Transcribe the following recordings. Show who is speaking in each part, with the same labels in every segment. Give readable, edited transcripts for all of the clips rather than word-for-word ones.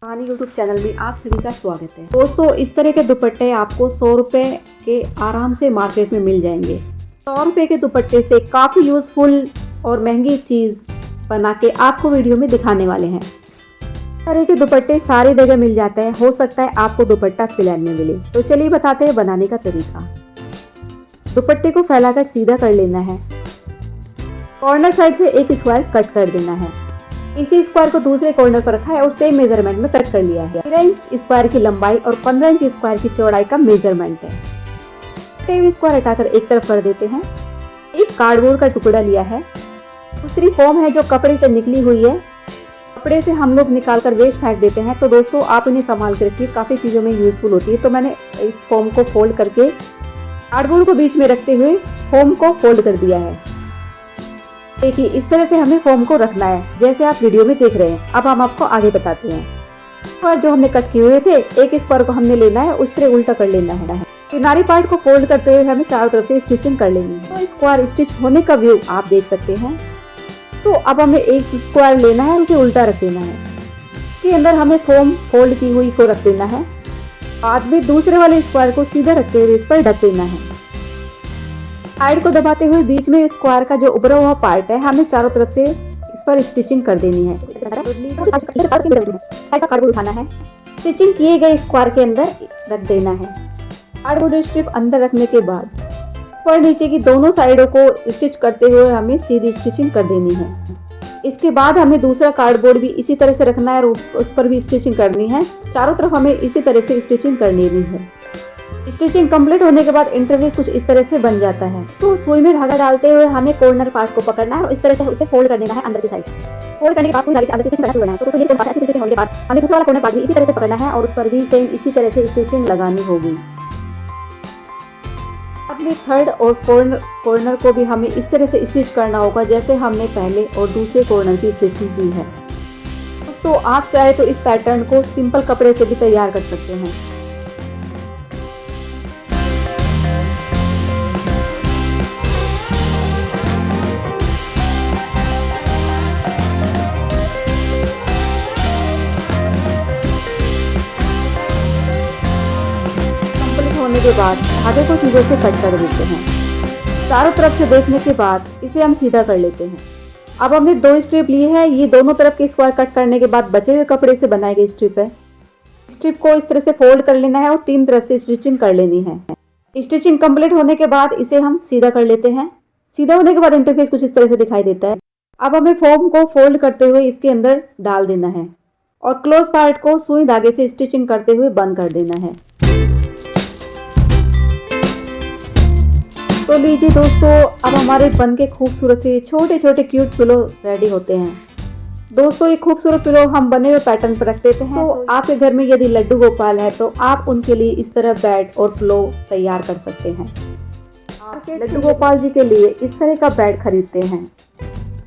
Speaker 1: कहानी YouTube channel में आप सभी का स्वागत है। दोस्तों, इस तरह के दुपट्टे आपको 100 रुपए के आराम से मार्केट में मिल जाएंगे। 100 रुपए के दुपट्टे से काफ़ी यूजफुल और महंगी चीज़ बना के आपको वीडियो में दिखाने वाले हैं। इस तरह के दुपट्टे सारी जगह मिल जाते हैं, हो सकता है आपको दुपट्टा प्लेन में मिले। तो चलिए बताते हैं बनाने का तरीका। दुपट्टे को फैलाकर सीधा कर लेना है। कॉर्नर साइड से एक स्क्वायर कट कर देना है। इसी स्क्वायर को दूसरे कॉर्नर पर रखा है और सेम मेजरमेंट में कट कर लिया है। 13 इंच स्क्वायर की लंबाई और 15 इंच स्क्वायर की चौड़ाई का मेजरमेंट है। स्क्वायर हटाकर एक तरफ कर देते हैं। एक कार्डबोर्ड का टुकड़ा लिया है। दूसरी फोम है जो कपड़े से निकली हुई है। कपड़े से हम लोग निकाल कर वेस्ट फेंक देते हैं, तो दोस्तों आप इन्हें संभाल के रखिए, काफ़ी चीज़ों में यूजफुल होती है। तो मैंने इस फोम को फोल्ड करके कार्डबोर्ड को बीच में रखते हुए फोम को फोल्ड कर दिया है। देखिए, इस तरह से हमें फोम को रखना है, जैसे आप वीडियो में देख रहे हैं। अब हम आपको आगे बताते हैं। स्क्वायर जो हमने कट किए हुए थे, एक स्क्वायर को हमने लेना है, उससे उल्टा कर लेना है। किनारी पार्ट को फोल्ड करते हुए हमें चारों तरफ से स्टिचिंग कर लेनी है। तो स्क्वायर स्टिच होने का व्यू आप देख सकते हैं। तो अब हमें एक स्क्वायर लेना है, उसे उल्टा रख देना है। इसके अंदर हमें फोम फोल्ड की हुई को रख देना है। बाद में दूसरे वाले स्क्वायर को सीधा रखते हुए इस पर ढक देना है। साइड को दबाते हुए बीच में स्क्वायर का जो उभरा हुआ पार्ट है, हमें चारों तरफ से इस पर स्टिचिंग कर देनी है। साइड का कार्डबोर्ड उठाना है, स्टिचिंग किए गए स्क्वायर के अंदर रख देना है। कार्डबोर्ड स्ट्रिप अंदर रखने के बाद ऊपर नीचे की दोनों साइडों को स्टिच करते हुए हमें सीधी स्टिचिंग कर देनी है। इसके बाद हमें दूसरा कार्डबोर्ड भी इसी तरह से रखना है और उस पर भी स्टिचिंग करनी है। चारों तरफ हमें इसी तरह से स्टिचिंग करनी है। स्टिचिंग कंप्लीट होने के बाद इंटरफेस कुछ इस तरह से बन जाता है। तो सुई में धागा डालते हुए हमें कॉर्नर पार्ट को पकड़ना है और इस तरह से उसे फोल्ड करने का है अंदर की साइड। फोल्ड करने के बाद सुई धागे से अंदर से स्टिचिंग करना है। तो ये अच्छे से स्टिचिंग होने के बाद हमें दूसरा वाला कॉर्नर पार्ट भी इसी तरह से पकड़ना है और उस पर भी सेम इसी तरह से स्टिचिंग लगानी होगी। अपने थर्ड और फोर्थ कॉर्नर को भी हमें इस तरह से स्टिच करना होगा, जैसे हमने पहले और दूसरे कॉर्नर की स्टिचिंग की है। दोस्तों, आप चाहे तो इस पैटर्न को सिंपल कपड़े से भी तैयार कर सकते हैं। होने के बाद धागे को सीधे से कट कर देते हैं। चारों तरफ से देखने के बाद इसे हम सीधा कर लेते हैं। अब हमने 2 स्ट्रिप लिए हैं। ये दोनों तरफ के स्क्वायर कट करने के बाद बचे हुए कपड़े से बनाई गई स्ट्रिप है। स्ट्रिप को इस तरह से फोल्ड कर लेना है और 3 तरफ से स्टिचिंग कर लेनी है। स्टिचिंग कंप्लीट होने के बाद इसे हम सीधा कर लेते हैं। सीधा होने के बाद इंटरफेस कुछ इस तरह से दिखाई देता है। अब हमें फोम को फोल्ड करते हुए इसके अंदर डाल देना है और क्लोज पार्ट को सुई धागे से स्टिचिंग करते हुए बंद कर देना है। तो लीजिए दोस्तों, अब हमारे बन के खूबसूरत से छोटे छोटे क्यूट पिलो रेडी होते हैं। दोस्तों, ये खूबसूरत पिलो हम बने हुए पैटर्न पर रख देते हैं। तो आपके घर में यदि लड्डू गोपाल है तो आप उनके लिए इस तरह बेड और पिलो तैयार कर सकते हैं। लड्डू गोपाल जी के लिए इस तरह का बेड खरीदते हैं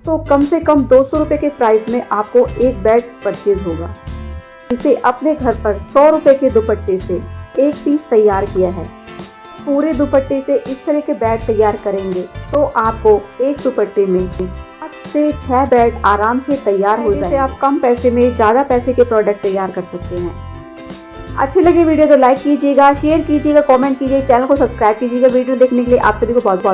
Speaker 1: तो कम से कम 200 रुपये के प्राइस में आपको एक बेड परचेज होगा। इसे अपने घर पर 100 रुपये के दुपट्टे से एक पीस तैयार किया है। पूरे दुपट्टे से इस तरह के बेड तैयार करेंगे तो आपको एक दुपट्टे में 5 से 6 बेड आराम से तैयार हो जाएंगे। आप कम पैसे में ज़्यादा पैसे के प्रोडक्ट तैयार कर सकते हैं। अच्छी लगी वीडियो तो लाइक कीजिएगा, शेयर कीजिएगा, कमेंट कीजिए, चैनल को सब्सक्राइब कीजिएगा। वीडियो देखने के लिए आप सभी को बहुत बहुत